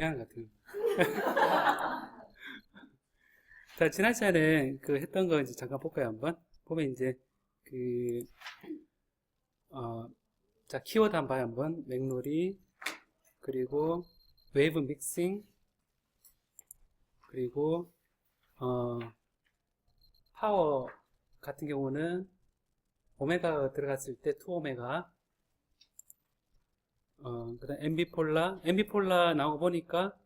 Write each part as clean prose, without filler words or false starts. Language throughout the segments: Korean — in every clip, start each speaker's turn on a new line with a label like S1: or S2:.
S1: 그냥 같은. 자, 지난 시간에 그 했던 거 이제 잠깐 볼까요, 한번? 보면 이제 그, 자, 키워드 한번 봐요, 한번. 맥놀이, 그리고 웨이브 믹싱, 그리고, 파워 같은 경우는 오메가 들어갔을 때 2오메가, 그 다음 엠비폴라 나오고 보니까,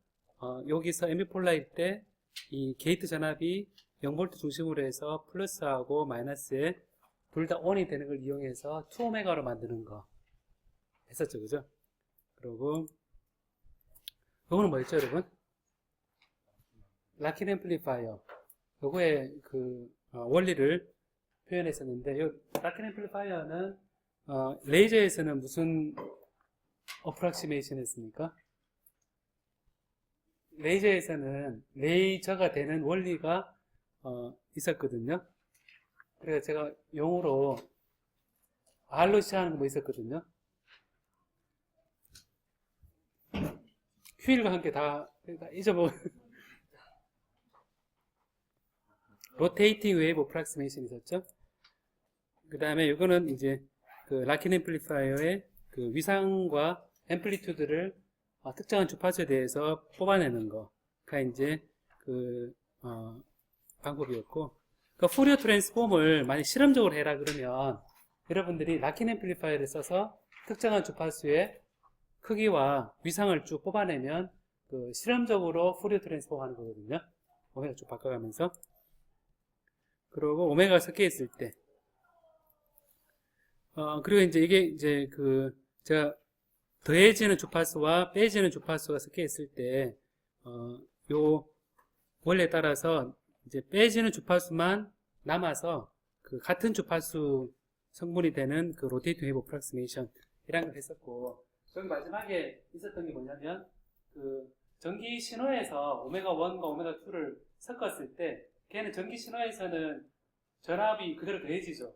S1: 여기서 엠비폴라일 때 이 게이트 전압이 0V 중심으로 해서 플러스하고 마이너스에 둘 다 ON이 되는 걸 이용해서 2오메가로 만드는 거 했었죠, 그죠? 그리고 요거는 뭐였죠, 여러분? 락킨 앰플리파이어. 요거의 그 원리를 표현했었는데, 요 락킨 앰플리파이어는 레이저에서는 무슨 어프락시메이션 했습니까? 레이저에서는 레이저가 되는 원리가 있었거든요. 그래서 제가 용어로 R로 시작하는 거 뭐 있었거든요. 휴일과 함께 다 잊어먹은 로테이팅 웨이브 어프락시메이션 있었죠. 그 다음에 이거는 이제 그 락킨 앰플리파이어의 그 위상과 앰플리튜드를 특정한 주파수에 대해서 뽑아내는 거가 이제 그 방법이었고, 그 포리어 트랜스폼을 만약 실험적으로 해라 그러면 여러분들이 락킨 앰플리파이어를 써서 특정한 주파수의 크기와 위상을 쭉 뽑아내면 그 실험적으로 포리어 트랜스폼 하는 거거든요. 오메가 쭉 바꿔가면서. 그리고 오메가가 섞여 있을 때. 그리고 이제 이게 이제 그 제가 더해지는 주파수와 빼지는 주파수가 섞여 있을 때, 요 원리에 따라서 이제 빼지는 주파수만 남아서 그 같은 주파수 성분이 되는 그 로테이팅 웨이브 어프락시메이션 이란 걸 했었고, 저기 마지막에 있었던 게 뭐냐면 그 전기 신호에서 오메가 1과 오메가 2를 섞었을 때 걔는 전기 신호에서는 전압이 그대로 더해지죠.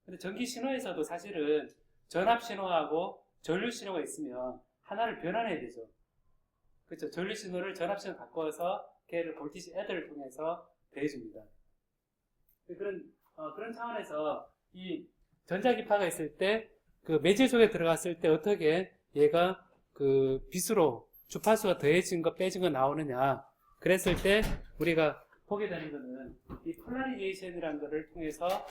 S1: 근데 전기 신호에서도 사실은 전압 신호하고 전류 신호가 있으면 하나를 변환해야 되죠. 그렇죠. 전류 신호를 전압 신호로 바꿔서 걔를 볼티지 애들을 통해서 더해줍니다. 그런 차원에서 이 전자기파가 있을 때 그 매질 속에 들어갔을 때 어떻게 얘가 그 빛으로 주파수가 더해진 거 빼진 거 나오느냐. 그랬을 때 우리가 보게 되는 거는 이 폴라리제이션이라는 거를 통해서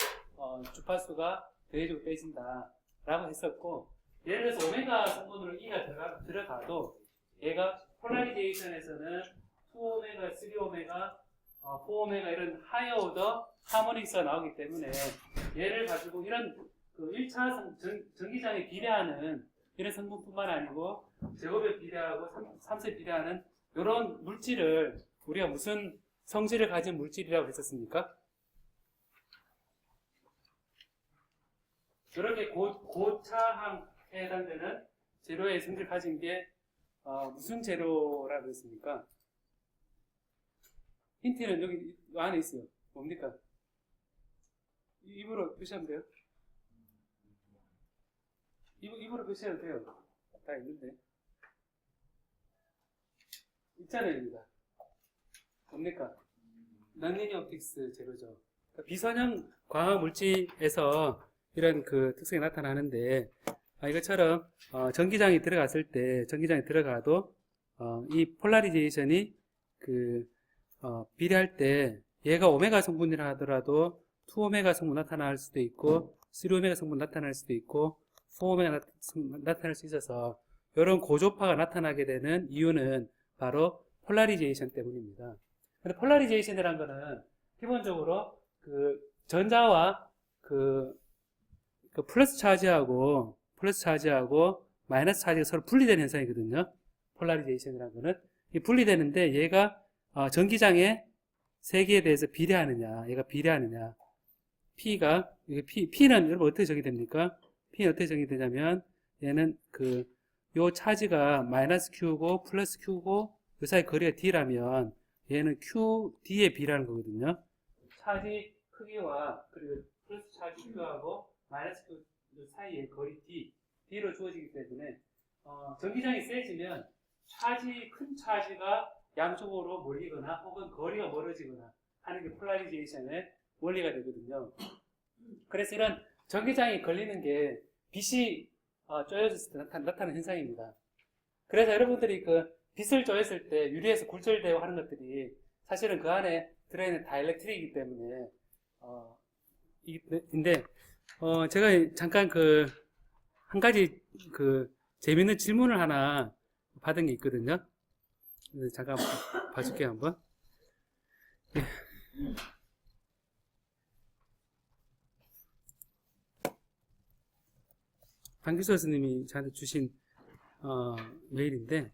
S1: 주파수가 더해지고 빼진다 라고 했었고, 예를 들어서 오메가 성분으로 E가 들어가도 얘가 폴라리제이션에서는 2오메가, 3오메가, 4오메가 이런 하이어 오더 하모닉스가 나오기 때문에 얘를 가지고 이런 그 1차 전기장에 비례하는 이런 성분뿐만 아니고 제곱에 비례하고 3세 비례하는 이런 물질을 우리가 무슨 성질을 가진 물질이라고 했었습니까? 이렇게 고차항에 해당되는 재료의 성질을 가진 게 무슨 재료라고 했습니까? 힌트는 여기 안에 있어요. 뭡니까? 입으로 표시하면 돼요? 입으로 표시해도 돼요. 다 있는데. 있잖아요, 여기가. 뭡니까? 넌리니어 옵틱스 재료죠. 그러니까 비선형 광학 물질에서 이런 그 특성이 나타나는데, 이것처럼 전기장이 들어가도 이 폴라리제이션이 그 비례할 때 얘가 오메가 성분이라 하더라도 2오메가 성분 나타날 수도 있고 3오메가 성분 나타날 수도 있고 4오메가 나타날 수 있어서 이런 고조파가 나타나게 되는 이유는 바로 폴라리제이션 때문입니다. 근데 폴라리제이션이라는 거는 기본적으로 그 전자와 그 플러스 차지하고 마이너스 차지가 서로 분리되는 현상이거든요. 폴라리제이션이라는 거는 이 분리되는데 얘가 전기장의 세기에 대해서 비례하느냐, 얘가 비례하느냐. P는 여러분 어떻게 정의됩니까? P는 어떻게 정의되냐면 얘는 요 차지가 마이너스 Q고 플러스 Q고 요 사이 거리가 D라면 얘는 Q, D에 비례하는 거거든요. 차지 크기와 그리고 플러스 차지 Q하고 마이너스 Q 사이의 거리 D로 주어지기 때문에 전기장이 세지면 큰 차지가 양쪽으로 몰리거나 혹은 거리가 멀어지거나 하는 게 폴라리제이션의 원리가 되거든요. 그래서 이런 전기장이 걸리는 게 빛이 쪼여졌을 때 나타나는 현상입니다. 그래서 여러분들이 그 빛을 쪼였을 때 유리에서 굴절되고 하는 것들이 사실은 그 안에 들어있는 다이렉트릭이기 때문에 인데 제가 잠깐 그 한 가지 그 재밌는 질문을 하나 받은 게 있거든요. 잠깐 봐줄게요 한번. 예. 방규수 교수님이 저한테 주신 메일인데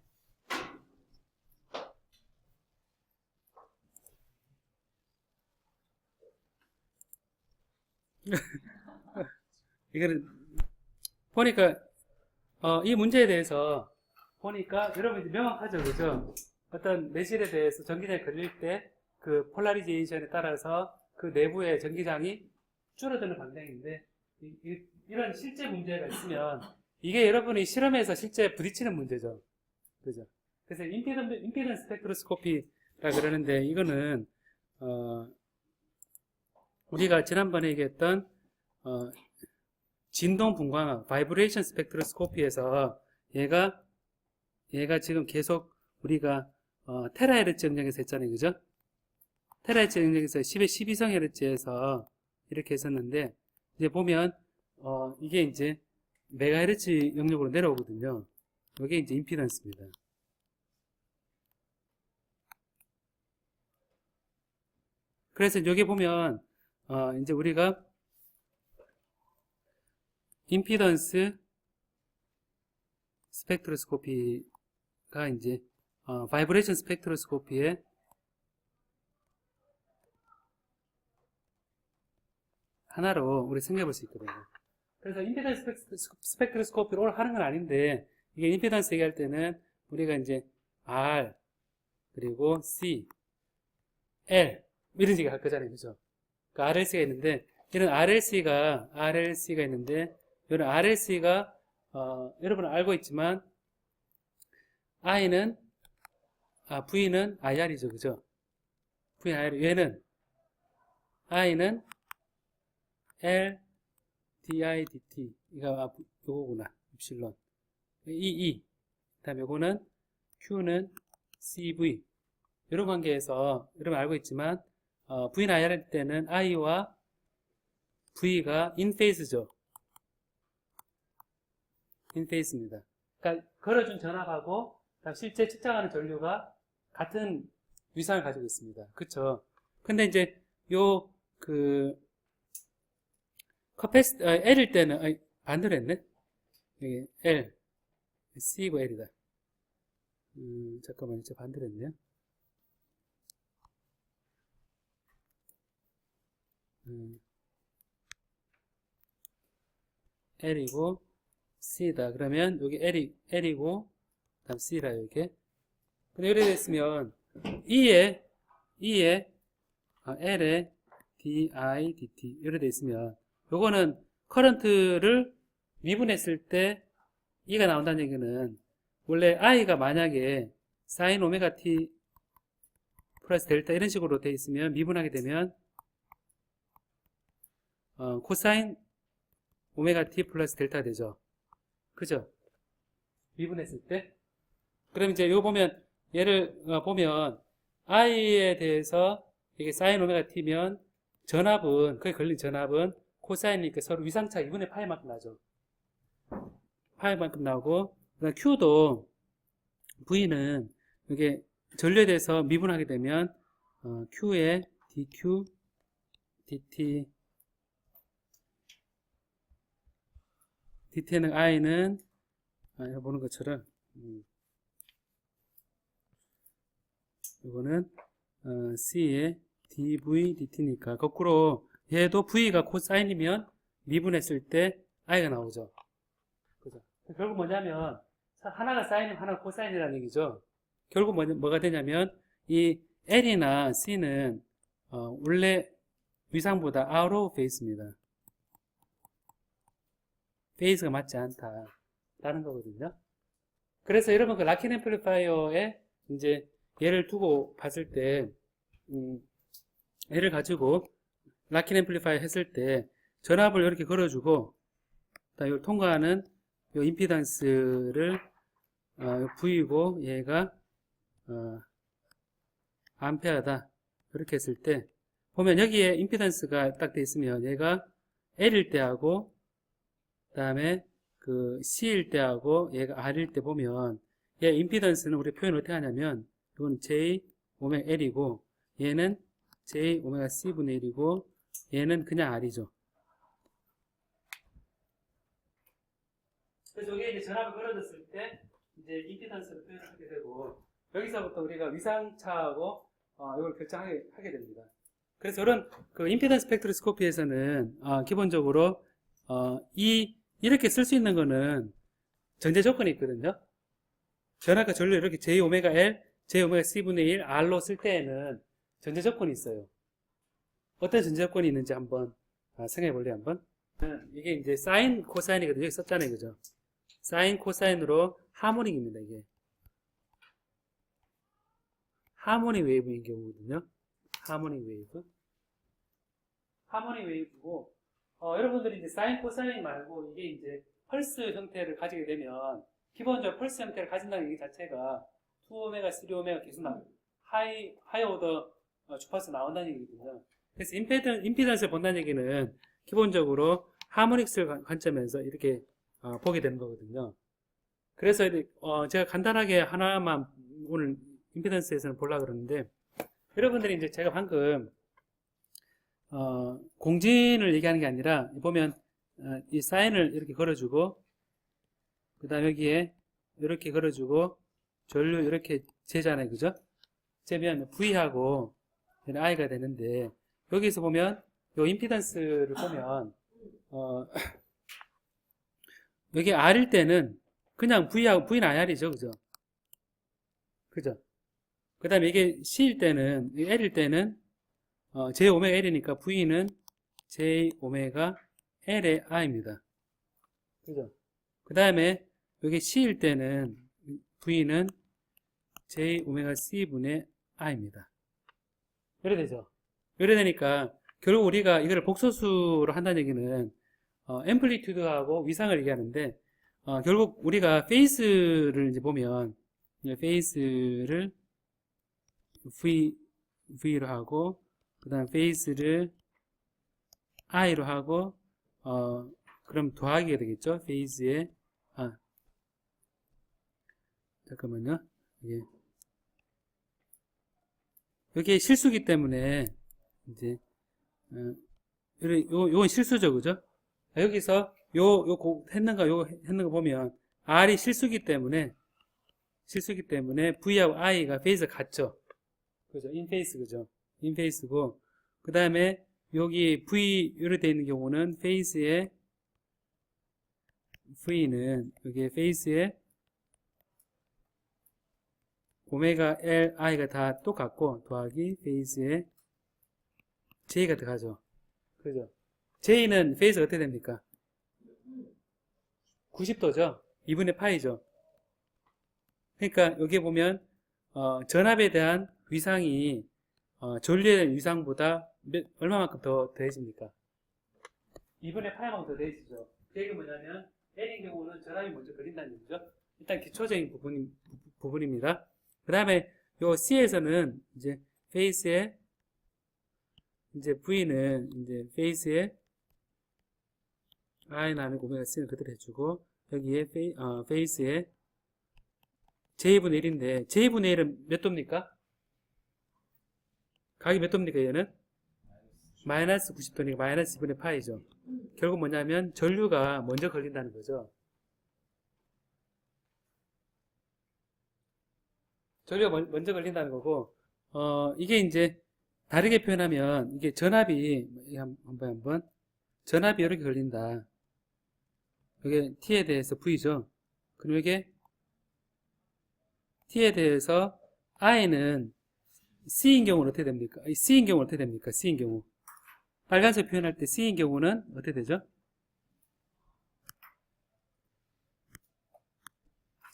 S1: 이거는 보니까 이 문제에 대해서 보니까 여러분 이제 명확하죠, 그죠? 어떤 매질에 대해서 전기장이 걸릴 때 그 폴라리제이션에 따라서 그 내부의 전기장이 줄어드는 방향인데 이런 실제 문제가 있으면 이게 여러분이 실험에서 실제 부딪히는 문제죠, 그죠? 그래서 임피던스 스펙트로스코피라 그러는데 이거는 우리가 지난번에 얘기했던 진동 분광학 바이브레이션 스펙트로스코피에서 얘가 지금 계속 우리가 테라헤르츠 영역에서 했잖아요, 그죠? 테라헤르츠 영역에서 10의 12성헤르츠에서 이렇게 했었는데 이제 보면 이게 이제 메가헤르츠 영역으로 내려오거든요. 이게 이제 임피던스입니다. 그래서 여기 보면 이제 우리가 임피던스 스펙트로스코피가 이제 바이브레이션 스펙트로스코피의 하나로 우리 생각해 볼 수 있거든요. 그래서 임피던스 스펙트로스코피를 오늘 하는 건 아닌데 이게 임피던스 얘기할 때는 우리가 이제 R 그리고 C, L 이런 얘기 할 거잖아요, 그죠? 그 RLC가 있는데 이런 RLC가 있는데 이런 RLC가 여러분은 알고 있지만 V는 IR이죠, 그죠? V, IR, 얘는 I는 L, DI, DT 이거 요거구나, 입실론 EE 그 다음에 요거는 Q는 CV 이런 관계에서 여러분 알고 있지만 V나 IR 할 때는 I와 V가 인페이스죠. 인페이스입니다. 그러니까 걸어준 전압하고 실제 측정하는 전류가 같은 위상을 가지고 있습니다. 그쵸? 근데 이제 L일 때는 반대로 했네. 여기 L C고 L이다. 잠깐만요, 제가 반대로 했네요. L이고 C다. 그러면 여기 L이고 다음 C라 이렇게. 근데 이렇게 됐으면 L에 DI, DT 이렇게 돼 있으면 요거는 커런트를 미분했을 때 E가 나온다는 얘기는 원래 I가 만약에 sin 오메가 T 플러스 델타 이런 식으로 돼 있으면 미분하게 되면 코사인 오메가 T 플러스 델타 되죠. 그죠? 미분했을 때. 그럼 이제 이거 보면 얘를 보면 I에 대해서 이게 sin 오메가 T면 전압은 거기 걸린 전압은 코사인이니까 서로 위상차 2분의 파이만큼 나죠. 파이만큼 나오고 그다음 Q도 V는 이게 전류에 대해서 미분하게 되면 Q에 DQ, DT DT는 I는 보는 것처럼 이거는 C에 dV dt니까 거꾸로 얘도 V가 코사인이면 미분했을 때 I가 나오죠. 그죠? 결국 뭐냐면 하나가 사인이면 하나가 코사인이라는 얘기죠. 결국 뭐가 되냐면 이 L이나 C는 원래 위상보다 out of phase입니다. 페이스가 맞지 않다라는 거거든요. 그래서 여러분 그 락킨 앰플리파이어에 이제 얘를 두고 봤을 때, 얘를 가지고 락킨 앰플리파이어 했을 때 전압을 이렇게 걸어주고, 이걸 통과하는 요 임피던스를 V고 얘가 암페어다 이렇게 했을 때 보면 여기에 임피던스가 딱 돼 있으면 얘가 L일 때하고 그 다음에 그 C일 때하고 얘가 R일 때 보면 얘 임피던스는 우리 표현 어떻게 하냐면 이건 J 오메가 L이고 얘는 J 오메가 C분의 1이고 얘는 그냥 R이죠. 그래서 이게 이제 전압을 걸어줬을 때 이제 임피던스를 표현하게 되고 여기서부터 우리가 위상차하고 이걸 결정하게 됩니다. 그래서 이런 그 임피던스 스펙트로스코피에서는 기본적으로 이렇게 쓸 수 있는 거는 전제 조건이 있거든요. 전압과 전류 이렇게 J 오메가 L, J 오메가 C분의 1 R로 쓸 때에는 전제 조건이 있어요. 어떤 전제 조건이 있는지 한번 생각해 볼래요, 한번. 이게 이제 사인, 코사인이거든요. 여기 썼잖아요, 그죠? 사인, 코사인으로 하모닉입니다, 이게. 하모닉 웨이브인 경우거든요. 하모닉 웨이브. 하모닉 웨이브고, 여러분들이 이제 사인, 코사인 말고 이게 이제 펄스 형태를 가지게 되면, 기본적으로 펄스 형태를 가진다는 얘기 자체가 2오메가, 3오메가 계속 하이 오더 주파수 나온다는 얘기거든요. 그래서 임피던스를 본다는 얘기는 기본적으로 하모닉스를 관점에서 이렇게 보게 되는 거거든요. 그래서 제가 간단하게 하나만 오늘 임피던스에서는 보려고 그러는데 여러분들이 이제 제가 방금 공진을 얘기하는 게 아니라 보면 이 사인을 이렇게 걸어주고 그 다음 여기에 이렇게 걸어주고 전류 이렇게 재잖아요, 그죠? 재면 V하고 I가 되는데 여기서 보면 요 임피던스를 보면 여기 R일 때는 그냥 V는 IR이죠, 그죠? 그죠? 그 다음에 이게 C일 때는, L일 때는, J 오메가 L이니까 V는 J 오메가 L의 I입니다. 그죠? 그 다음에 여기 C일 때는 V는 J 오메가 C분의 I입니다. 이래 되죠? 이래 되니까 결국 우리가 이거를 복소수로 한다는 얘기는 앰플리튜드하고 위상을 얘기하는데 결국 우리가 페이스를 이제 보면 페이스를 V로 하고 그 다음 페이스를 I로 하고 그럼 더하기가 되겠죠? 페이스에 잠깐만요. 여기에 실수기 때문에 이제 요건 실수죠, 그죠? 여기서 했는 거 보면 R이 실수기 때문에 V하고 I가 페이스가 같죠. 그죠? 인페이스, 그죠? 인페이스고, 그 다음에 여기 V로 되어 있는 경우는 페이스에 V는 여기에 페이스에 오메가 L, I가 다 똑같고 더하기 페이스에 J가 들어가죠. 그죠? J는 페이스가 어떻게 됩니까? 90도죠? 2분의 파이죠. 그러니까 여기 보면 전압에 대한 위상이 전류에 대한 위상보다 얼마만큼 더 더해집니까? 2분의 파이만큼 더 더해지죠. 그게 뭐냐면 L인 경우는 전압이 먼저 걸린다는 얘기죠. 일단 기초적인 부분입니다. 그 다음에 요 C에서는 이제 페이스에 이제 V는 이제 페이스에 I 나누고 오메가 C는 그대로 해주고 여기에 페이스에 J분의 1인데 J분의 1은 몇 도입니까? 각이 몇 도입니까 얘는? 마이너스 90도니까 마이너스 2분의 파이죠. 결국 뭐냐면 전류가 먼저 걸린다는 거죠. 전류가 먼저 걸린다는 거고 이게 이제 다르게 표현하면 이게 전압이 한번 전압이 이렇게 걸린다. 이게 T에 대해서 V죠. 그리고 이게 T에 대해서 I는 C인 경우는 어떻게 됩니까? C인 경우는 어떻게 됩니까? C인 경우 빨간색 표현할 때 C인 경우는 어떻게 되죠?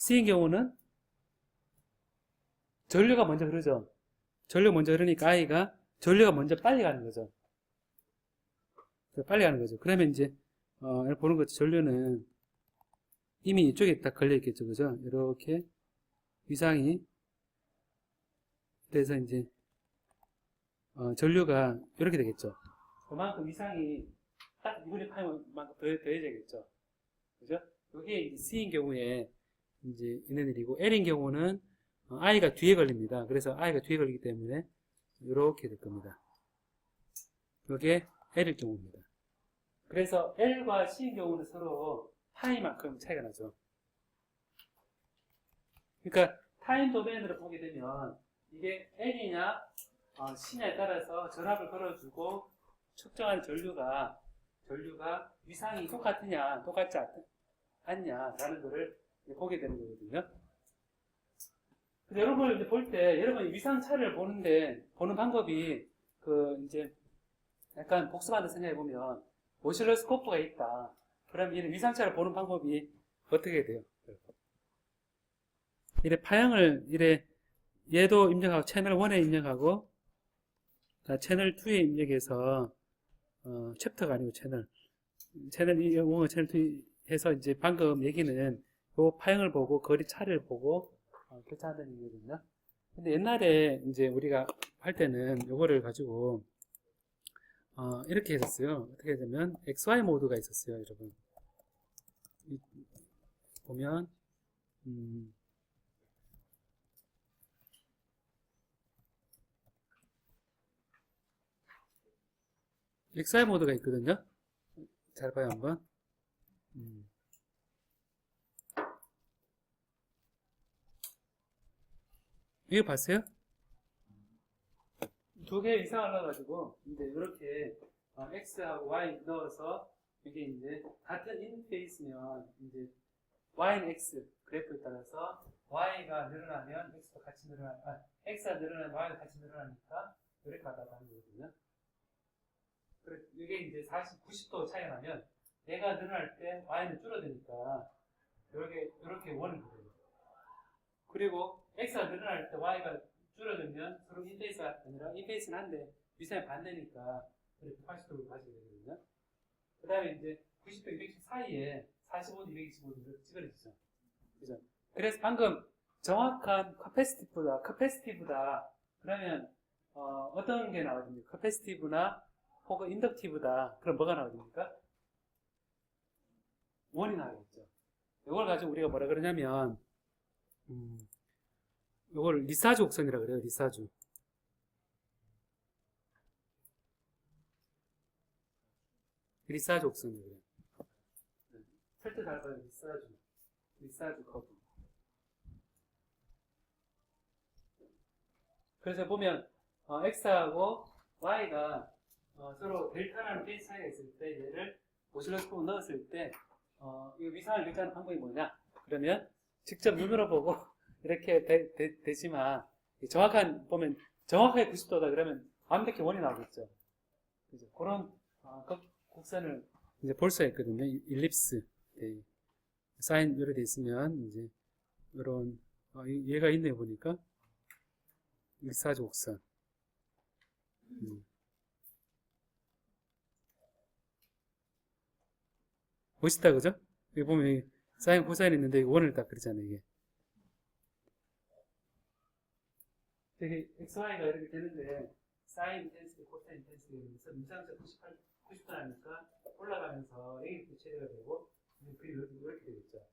S1: C인 경우는 전류가 먼저 흐르죠. 전류가 먼저 흐르니까 I가 전류가 먼저 빨리 가는 거죠. 빨리 가는 거죠. 그러면 이제 보는 것처럼 전류는 이미 이쪽에 딱 걸려 있겠죠, 그죠? 이렇게 위상이 그래서 이제 전류가 이렇게 되겠죠. 그만큼 위상이 딱 2분의 파이만큼 더해져야겠죠. 그죠? 이게 이제 C인 경우에 이제 있는 일이고, L인 경우는 I가 뒤에 걸립니다. 그래서 I가 뒤에 걸리기 때문에 이렇게 될 겁니다. 이게 L일 경우입니다. 그래서 L과 C인 경우는 서로 파이만큼 차이가 나죠. 그러니까 타임 도메인으로 보게 되면 이게 L이냐 C냐에 따라서 전압을 걸어주고 측정하는 전류가 위상이 똑같으냐 똑같지 않냐라는 것을 보게 되는 거거든요. 여러분을 이제 볼 때 여러분 위상 차를 보는 방법이 이제 약간 복습한다 생각해 보면 오실로스코프가 있다. 그럼 이 위상차를 보는 방법이 어떻게 돼요? 이래 파형을 얘도 입력하고 채널 1에 입력하고 채널 2에 입력해서 챕터가 아니고 채널 1, 채널 2 해서 이제 방금 얘기는 요 파형을 보고 거리 차를 보고 결정한다는 얘기거든요. 근데 옛날에 이제 우리가 할 때는 요거를 가지고 이렇게 했었어요. 어떻게 하냐면 XY 모드가 있었어요, 여러분. 보면 XY 모드가 있거든요. 잘 봐요, 한번. 이거 봤어요? 두 개 이상 올라가지고 이제 이렇게 X하고 Y 넣어서 이게 이제 같은 인페이스면 이제 Y는 X 그래프에 따라서 Y가 늘어나면 X도 같이 X가 늘어나면 Y가 같이 늘어나니까 이렇게 가다 가는 거거든요. 이게 이제 90도 차이가 나면 얘가 늘어날 때 Y는 줄어드니까 이렇게 원을 그려요. 그리고 X가 늘어날 때 Y가 줄어들면 서로 인페이스가 아니라 인페이스는 한데 위상이 반대니까 이렇게 80도로 가시게 되거든요. 그 다음에 이제 90도, 210 사이에 45도, 225도 이렇게 찌그러지죠. 그죠? 그래서 방금 정확한 커패시티브다. 그러면 어떤 게 나와야 됩니까? 커패시티브나 혹은 인덕티브다. 그럼 뭐가 나와야 됩니까? 원이 나와야겠죠. 이걸 가지고 우리가 뭐라 그러냐면 이걸 리사주 곡선이라 그래요. 리사주. 리사주 곡선이라 그래요. 설득 잘 봐요. 리사주 커브. 그래서 보면 X하고 Y가 서로 델타라는 페이스 차이가 있을 때 얘를 오실로스코프 넣었을 때 이 위상을 결정하는 방법이 뭐냐? 그러면 직접 눈으로 보고 이렇게 되지만 보면 정확하게 90도다 그러면 완벽히 원이 나오겠죠. 그죠? 그런 곡선을 이제 볼 수가 있거든요. 일립스 사인 이렇게 돼 있으면 이제 이런 얘가 있네요 보니까 일사주 곡선. 멋있다 그죠? 여기 보면 사인 코사인 있는데 원을 딱 그리잖아요 이게. 되게 XY가 이렇게 되는데 사인 인텐시티, 코사인 인텐시티가 되면서 미상차 90도 나니까 올라가면서 A 체제가 되고 그림이 이렇게 되겠죠.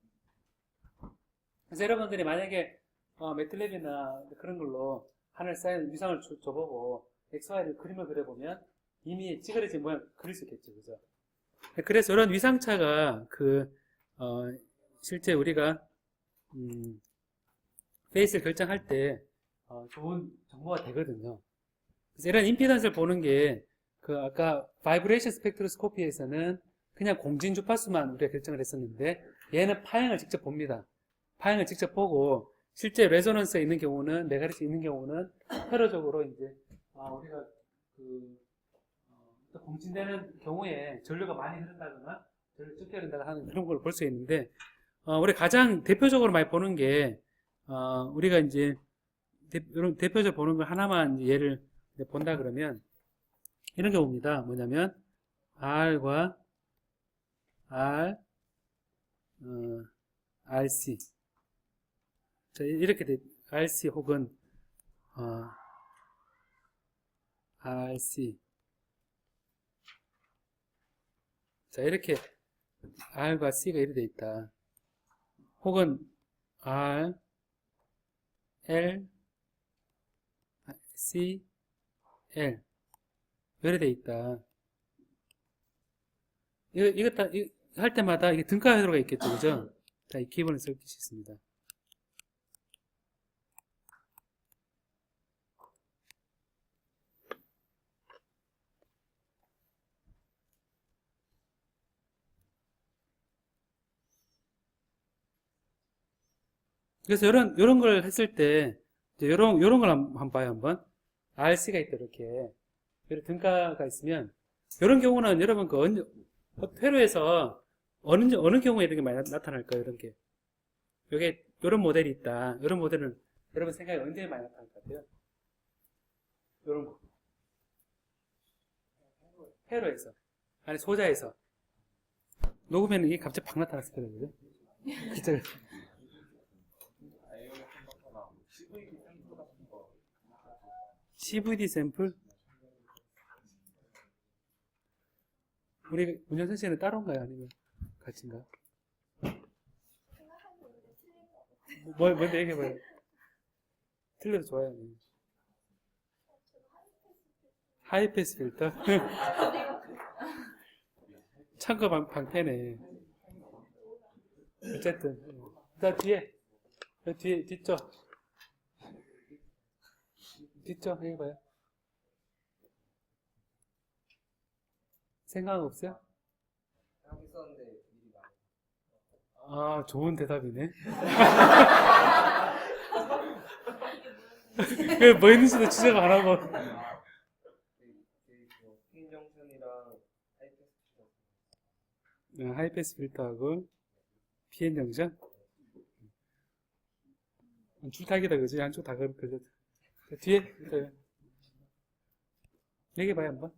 S1: 그래서 여러분들이 만약에 매틀랩이나 그런 걸로 하늘 사인 위상을 줘보고 XY를 그림을 그려보면 이미 찌그러진 모양 그릴 수 있겠죠. 그죠? 그래서 이런 위상차가 실제 우리가 페이스를 결정할 때 좋은 정보가 되거든요. 그래서 이런 임피던스를 보는 게 아까 바이브레이션 스펙트로스코피에서는 그냥 공진 주파수만 우리가 결정을 했었는데 얘는 파형을 직접 봅니다. 파형을 직접 보고 실제 레조넌스에 있는 경우는 메가리스에 있는 경우는 회로적으로 이제 우리가 공진되는 경우에 전류가 많이 흐른다거나 전류 적게 흐른다거나 하는 그런 걸 볼 수 있는데 우리 가장 대표적으로 많이 보는 게, 우리가 이제, 이런 대표적으로 보는 걸 하나만 이제 예를 본다 그러면, 이런 경우입니다. 뭐냐면, R과 R, RC. 자, 이렇게 RC 혹은, RC. 자, 이렇게 R과 C가 이렇게 돼 있다. 혹은 R, L, C, L. 이렇게 돼 있다. 이거 할 때마다 이게 등가 회로가 있겠죠, 그죠? 자, 이 기본을 쓸 수 있습니다. 그래서 요런 걸 했을 때, 이제 요런 걸 한번 봐요, 한번. RC가 있다, 이렇게. 이런 등가가 있으면, 요런 경우는 여러분 회로에서 어느 경우에 이런 게 많이 나타날까요, 이런 게. 요게, 요런 모델이 있다. 요런 모델은 여러분 생각에 언제 많이 나타날 것 같아요? 요런 거. 회로에서. 아니, 소자에서. 녹으면 이게 갑자기 팍 나타났을 거거든요. 진짜. CVD 샘플? 우리 문현선 씨는 따로인가요? 아니면 같이인가요? 먼저 얘기해봐요. 틀려도 좋아요. 하이패스 필터? 참고 방패네. 어쨌든. 자, 뒤쪽. 뒤쪽 해봐요. 생각 없어요? 아, 좋은 대답이네. 뭐 있는지도 지적 안 하고. 하이패스 필터하고 PN 정션. 줄타기다, 그지? 양쪽 다 걸렸다. 뒤에 얘기해봐요 한번.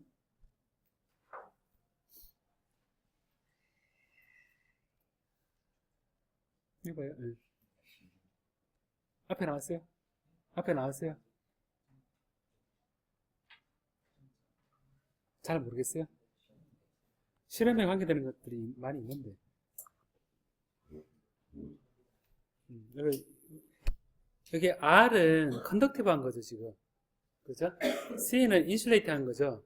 S1: 얘기해봐요. 네. 앞에 나왔어요? 앞에 나왔어요? 잘 모르겠어요? 실험에 관계되는 것들이 많이 있는데. 여기 R은 컨덕티브한 거죠, 지금. 그죠? C는 인슐레이팅 한 거죠.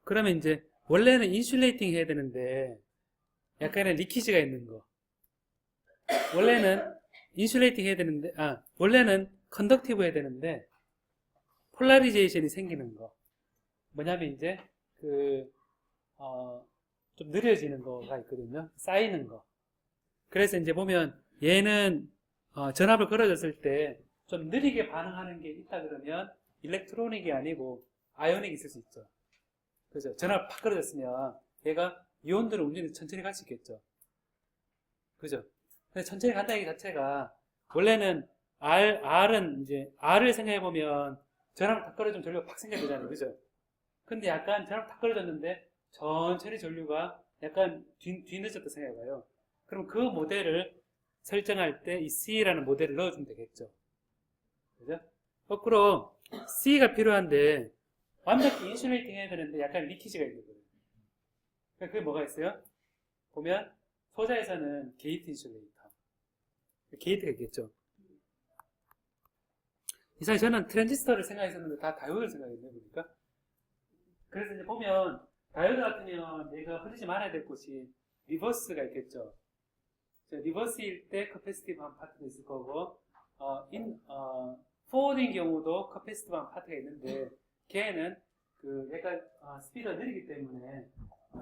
S1: 그러면 이제, 원래는 인슐레이팅 해야 되는데, 약간의 리키지가 있는 거. 원래는 인슐레이팅 해야 되는데, 원래는 컨덕티브 해야 되는데, 폴라리제이션이 생기는 거. 뭐냐면 이제, 좀 느려지는 거가 있거든요. 쌓이는 거. 그래서 이제 보면, 얘는, 전압을 걸어줬을 때 좀 느리게 반응하는 게 있다 그러면 일렉트로닉이 아니고 아이오닉이 있을 수 있죠. 그죠? 전압 팍 걸어줬으면 얘가 이온들은 운전이 천천히 갈 수 있겠죠. 그죠? 근데 천천히 간다는 게 자체가 원래는 R은 이제 R을 생각해보면 전압을 다 걸어주면 전류가 팍 생겨야 되잖아요. 그죠? 근데 약간 전압 다 걸어줬는데 천천히 전류가 약간 뒤늦었다 생각해봐요. 그럼 그 모델을 설정할 때 이 C라는 모델을 넣어주면 되겠죠. 그죠? 거꾸로 C가 필요한데 완벽히 인슐레이팅 해야 되는데 약간 리키지가 있는 거예요. 그러니까 그게 뭐가 있어요? 보면 소자에서는 게이트 인슐레이터. 게이트가 있겠죠. 이상히 저는 트랜지스터를 생각했었는데 다 다이오드를 생각했네요. 보니까. 그래서 이제 보면 다이오드 같으면 얘가 흐르지 말아야 될 곳이 리버스가 있겠죠. 리버스일 때 커패시티브한 파트도 있을 거고, 포워드인 경우도 커패시티브한 파트가 있는데, 걔는 약간 스피드가 느리기 때문에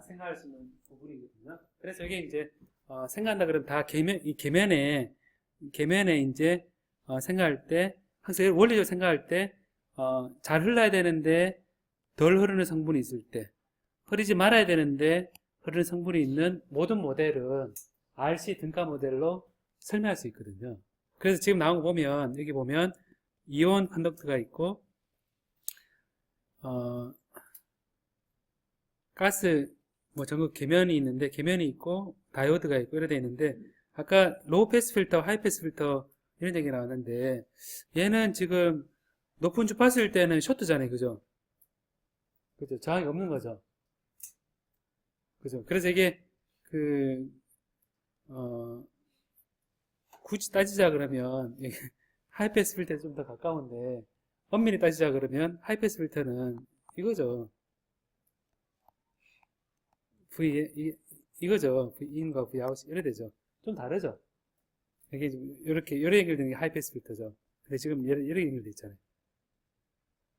S1: 생각할 수 있는 부분이거든요. 그래서 이게 이제 생각한다 그러면 다 계면에 이제 생각할 때 항상 원리적으로 생각할 때 잘 흘러야 되는데 덜 흐르는 성분이 있을 때, 흐르지 말아야 되는데 흐르는 성분이 있는 모든 모델은 RC 등가 모델로 설명할 수 있거든요. 그래서 지금 나온 거 보면, 여기 보면, 이온 컨덕트가 있고, 가스, 뭐 전국 계면이 있는데, 계면이 있고, 다이오드가 있고, 이렇게 돼 있는데, 아까 로우 패스 필터, 하이 패스 필터, 이런 얘기 나왔는데, 얘는 지금 높은 주파수일 때는 쇼트잖아요. 그죠? 그죠? 저항이 없는 거죠. 그죠? 그래서 이게, 그, 굳이 따지자 그러면, 하이 패스 필터에 좀 더 가까운데, 엄밀히 따지자 그러면, 하이 패스 필터는 이거죠. 이거죠. V인과 Vout이 이래 되죠. 좀 다르죠. 이게 이렇게 연결되는 게 하이 패스 필터죠. 근데 지금 이렇게 연결돼 있잖아요.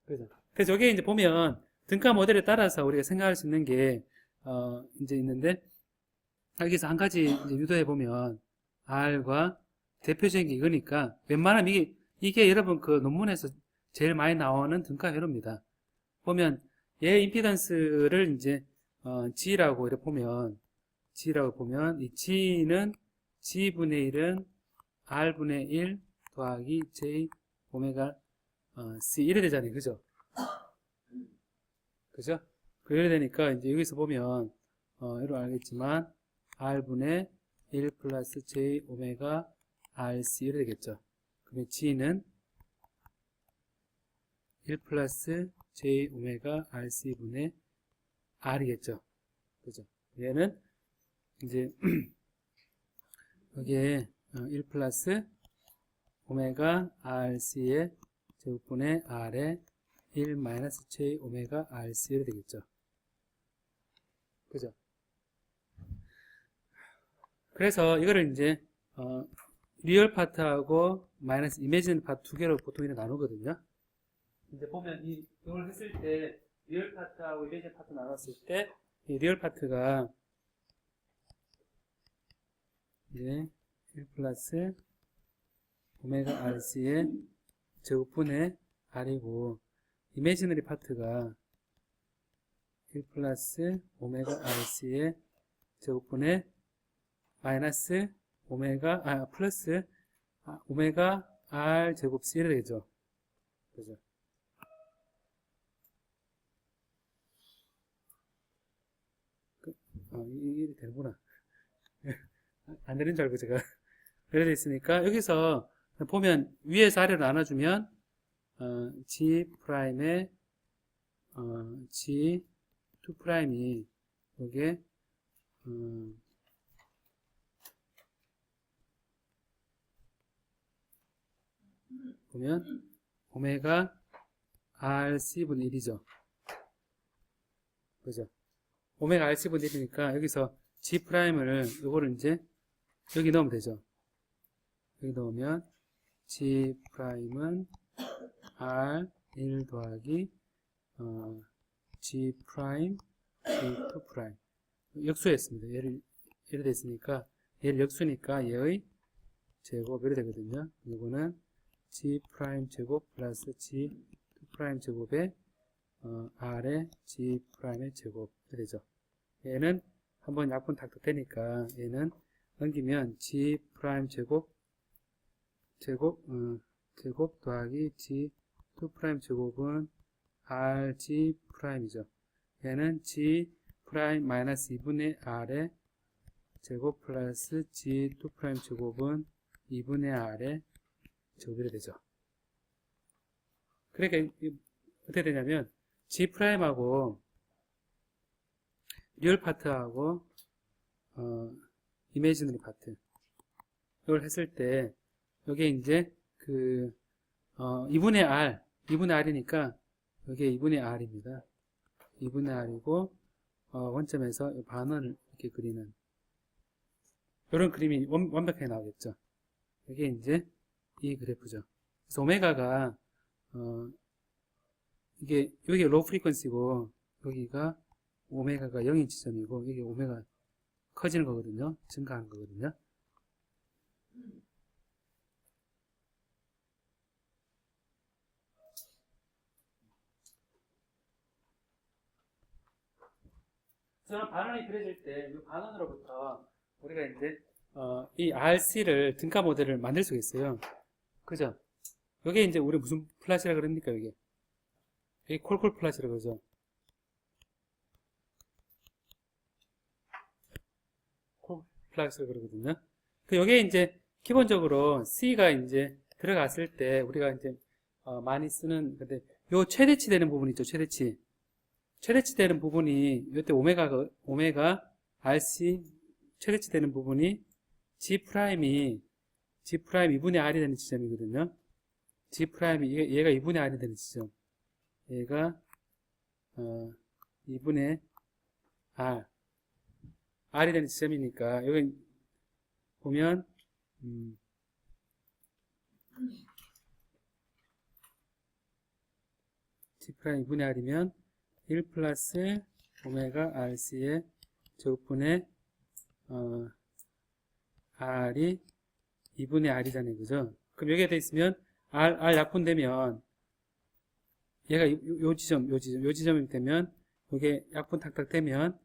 S1: 그죠. 그래서 저게 이제 보면 등가 모델에 따라서 우리가 생각할 수 있는 게 이제 있는데 여기서 한 가지 이제 유도해 보면 R과 대표적인 게 이거니까 웬만하면 이게 여러분 그 논문에서 제일 많이 나오는 등가 회로입니다. 보면 얘 임피던스를 이제 G라고 이렇게 보면 이 G는 G분의 1은 R분의 1 더하기 J 오메가 C 이래 되잖아요. 그죠? 그죠? 그래 되니까 이제 여기서 보면 이러 알겠지만 R분의 1 플러스 J 오메가 RC 이래 되겠죠. 그러면 G는 1 플러스 J 오메가 RC 분의 R이겠죠. 그죠? 얘는 이제 여기에 1 플러스 오메가 RC의 제곱분의 R에 1 마이너스 J 오메가 RC가 되겠죠. 그죠? 그래서 이거를 이제 리얼 파트하고 마이너스 이미지너리 파트 두 개로 보통 이렇게 나누거든요. 이제 보면 이걸 했을 때 리얼 파트하고 이미지너리 파트 나눴을 때 이 리얼 파트가 이제 1 플러스 오메가 RC의 제곱분의 R이고 이미지너리 파트가 1 플러스 오메가 RC의 제곱분의 마이너스 오메가 플러스 오메가 R 제곱 C가 되죠. 그죠? 이게 되는구나. 안 되는 줄 알고 제가 그래 돼 있으니까 여기서 보면 위에서 아래로 나눠주면 G 프라임의 G 2 프라임이 여기에 보면 오메가 RC분의 1이죠. 그죠? 오메가 RC분의 1이니까 여기서 G 프라임을 요거를 이제 여기 넣으면 되죠. 여기 넣으면 G 프라임은 R 1 더하기 G 프라임 G2 프라임 역수했습니다. 얘를 됐으니까 얘를 역수니까 얘의 제곱 이렇게 되거든요. 이거는 G 프라임 제곱 플러스 G2 프라임 제곱에 R의 G 프라임의 제곱 이렇게 되죠. 얘는 한번 약분 탁 되니까 얘는 넘기면 G 프라임 제곱 더하기 G2 프라임 제곱은 RG 프라임이죠. 얘는 G 프라임 마이너스 2분의 R의 제곱 플러스 G2 프라임 제곱은 2분의 R의 제곱이 되죠. 그러니까 어떻게 되냐면 G 프라임하고 리얼 파트하고 이미지너리 파트 이걸 했을 때 여기에 이제 2분의 R이니까 여기에 2분의 R입니다. 2분의 R이고 원점에서 반원을 이렇게 그리는 이런 그림이 완벽하게 나오겠죠. 이게 이제 이 그래프죠. 그래서 오메가가 이게 여기 로우 프리퀀시고 여기가 오메가가 0인 지점이고 여기 오메가 커지는 거거든요. 증가하는 거거든요. 저는 반원이 그려질 때 이 반원으로부터 우리가 이제 이 RC를 등가 모델을 만들 수가 있어요. 그죠? 이게 이제 우리 무슨 플랫이라 그럽니까, 이게? 이게 콜콜 플랫이라 그러죠. 콜 플랫이라 그러거든요. 요게 이제 기본적으로 C가 이제 들어갔을 때 우리가 이제 많이 쓰는, 근데 요 최대치 되는 부분 있죠, 최대치. 최대치 되는 부분이 이때 오메가 RC 최대치 되는 부분이 G 프라임이 2분의 R이 되는 지점이거든요. G 프라임이 얘가 2분의 R이 되는 지점. 얘가 2분의 R이 되는 지점이니까 여기 보면 G 프라임 2분의 R이면 1 플러스 오메가 RC의 제곱분의 R이 2분의 R이잖아요. 그죠? 그럼 여기에 돼 있으면 R 약분되면 얘가 요 지점이 되면 요게 약분 탁탁 되면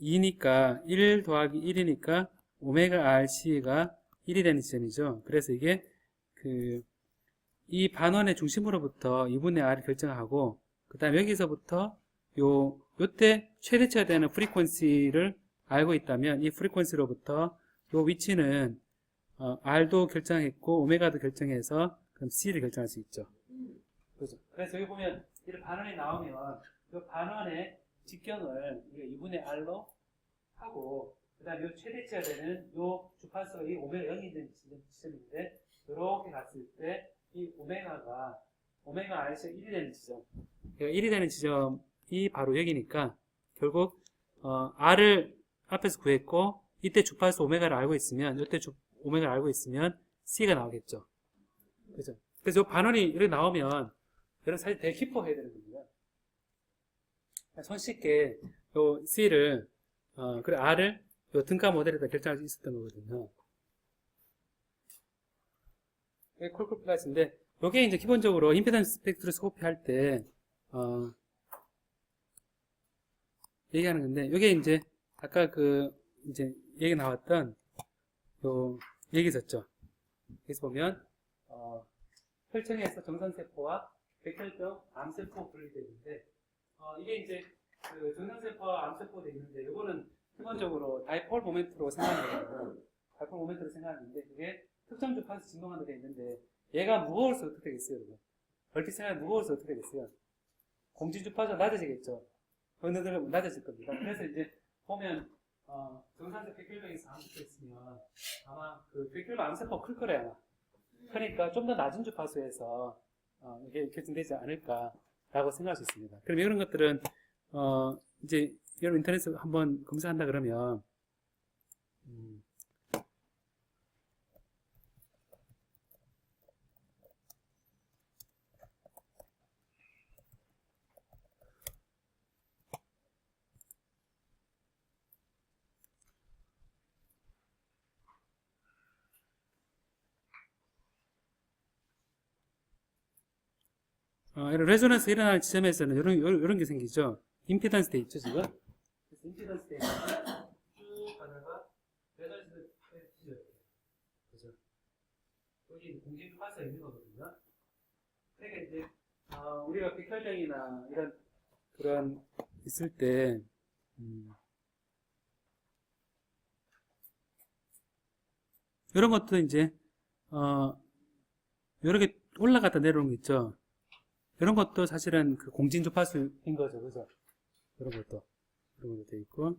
S1: 2니까 1 더하기 1이니까 오메가 RC가 1이 되는 지점이죠. 그래서 이게 이 반원의 중심으로부터 2분의 R을 결정하고 그 다음에 여기서부터 요때 최대치가 되는 프리퀀시를 알고 있다면 이 프리퀀시로부터 요 위치는 R도 결정했고 오메가도 결정해서 그럼 C를 결정할 수 있죠. 그죠? 그래서 여기 보면 이런 반원이 나오면 이 반원의 직경을 우리가 2분의 R로 하고 그 다음에 요 최대치가 되는 요 주파수가 이 오메가 0이 되는 지점인데 이렇게 갔을 때 이 오메가 R씨가 1이 되는 지점, 그러니까 1이 되는 지점이 바로 여기니까 결국 R을 앞에서 구했고 이때 주파수 오메가를 알고 있으면 이때 오메가를 알고 있으면 C가 나오겠죠. 그죠? 그래서 요 반원이 이렇게 나오면 여러분 사실 되게 기뻐해야 되는 겁니다. 손쉽게 요 C를 그리고 R을 요 등가 모델에다 결정할 수 있었던 거거든요. 이게 콜콜 플랫인데 요게 이제 기본적으로 임피던스 스펙트로스코피 할 때 얘기하는 건데 요게 이제 아까 이제 얘기 나왔던 요 얘기 있었죠. 여기서 보면 혈청에서 정상세포와 백혈병 암세포 분리되어 있는데 이게 이제 정상세포와 암세포가 되어 있는데 요거는 기본적으로 다이폴 모멘트로 생각하거든요. 다이폴 모멘트로 생각하는데 그게 특정 주파수 진동한다 되어 있는데 얘가 무거워서 어떻게 되겠어요, 여러분? 얼핏 생각하면 무거워서 어떻게 되겠어요? 공진 주파수가 낮아지겠죠. 어느 정도 낮아질 겁니다. 그래서 이제 보면 정상적 백혈병에서 암세포 있으면 아마 백혈병 암세포가 클 거래요. 그러니까 좀 더 낮은 주파수에서 이게 결정되지 않을까라고 생각할 수 있습니다. 그럼 이런 것들은 이제 여러분 인터넷에서 한번 검사한다 그러면 이런 레조넌스 일어나는 지점에서는 이런 게 생기죠. 임피던스 돼 있죠, 지금? 그래서 임피던스 돼 있는데 쭉 가다가 레조넌스 되죠. 그죠? 여기 공진 주파수가 있는 거거든요. 그러니까 이제 우리가 백혈병이나 이런 그런 있을 때 이런 것도 이제 여러 개 올라갔다 내려오는 거 있죠. 이런 것도 사실은 공진 주파수인 거죠, 그죠? 이런 것도 돼 있고,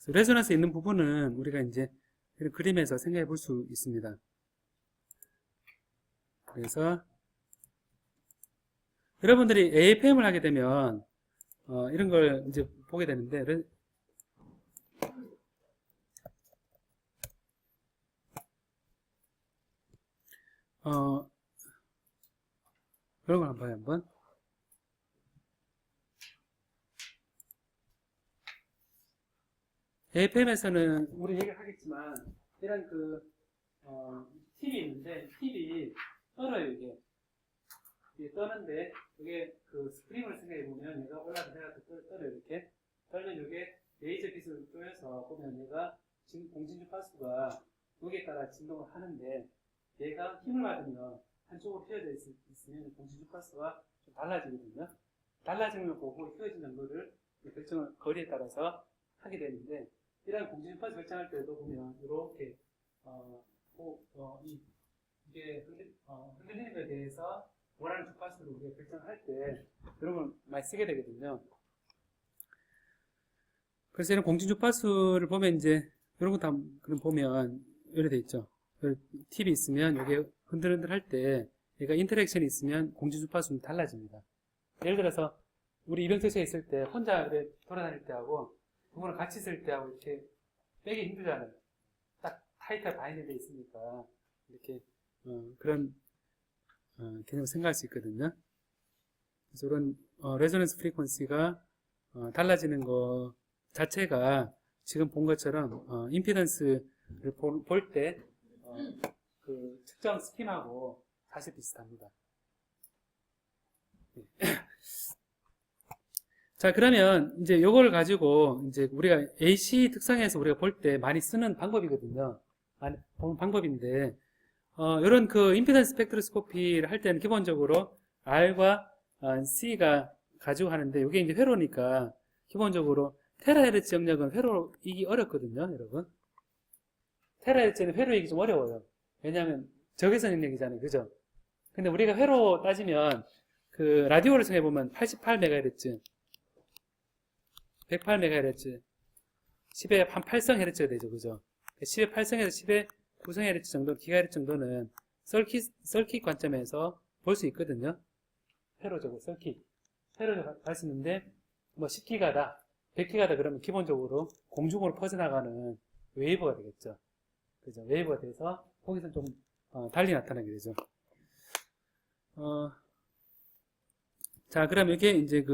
S1: 레조넌스 있는 부분은 우리가 이제 이런 그림에서 생각해 볼 수 있습니다. 그래서 여러분들이 AFM을 하게 되면 이런 걸 이제 보게 되는데 이런 걸 한번 봐요, 한번. AFM에서는 우리 얘기를 하겠지만 이런 팁이 있는데 팁이 떨어요, 이게 떠는데 이게 스프링을 생각해 보면 얘가 올라서 내려서 떨어요, 이렇게 떨면 이게 레이저 빛을 쪼여서 보면 얘가 지금 공진 주파수가 여기에 따라 진동을 하는데 얘가 힘을 받으면 한쪽으로 휘어져 있으면 공진 주파수가 좀 달라지거든요. 달라지는 걸 보고 휘어진 정도를 결정을 거리에 따라서 하게 되는데 이런 공진 주파수 결정할 때도 보면 이렇게 이게 흔들리는 것에 대해서 원하는 주파수를 우리가 결정할 때 이런 걸 많이 쓰게 되거든요. 그래서 이런 공진 주파수를 보면 이제 이런 거 다 보면 이렇게 돼 있죠. 팁이 있으면 여기 흔들흔들 할 때 얘가 인터랙션이 있으면 공진 주파수는 달라집니다. 예를 들어서 우리 입영특시에 있을 때 혼자 이렇게 돌아다닐 때하고 그거랑 같이 있을 때하고 이렇게 빼기 힘들잖아요. 딱 타이트하게 바인드되어 있으니까 이렇게 그런 개념을 생각할 수 있거든요. 그래서 이런 레조넌스 프리퀀시가 달라지는 거 자체가 지금 본 것처럼 임피던스를 볼 때 그 측정 스팀하고 사실 비슷합니다. 자, 그러면 이제 요걸 가지고 이제 우리가 AC 특성에서 우리가 볼 때 많이 쓰는 방법이거든요. 많이 보는 방법인데 이런 그 임피던스 스펙트로스코피를 할 때는 기본적으로 R과 C가 가지고 하는데 이게 이제 회로니까 기본적으로 테라헤르츠 영역은 회로이기 어렵거든요, 여러분. 테라헤르츠는 회로이기 좀 어려워요. 왜냐하면 적외선 영역이잖아요, 그죠? 근데 우리가 회로 따지면 그 라디오를 생각해보면 88MHz, 108MHz, 10의 한 8성헤르츠가 되죠, 그죠? 10의 8성에서 10의 9성헤르츠 정도, 기가헤르츠 정도는 서킷 관점에서 볼 수 있거든요. 회로적으로, 회로적으로 갈 수 있는데, 뭐 10기가다, 100기가다 그러면 기본적으로 공중으로 퍼져나가는 웨이브가 되겠죠. 그죠? 웨이브가 돼서 거기서 좀 달리 나타나게 되죠. 자, 그럼 이게 이제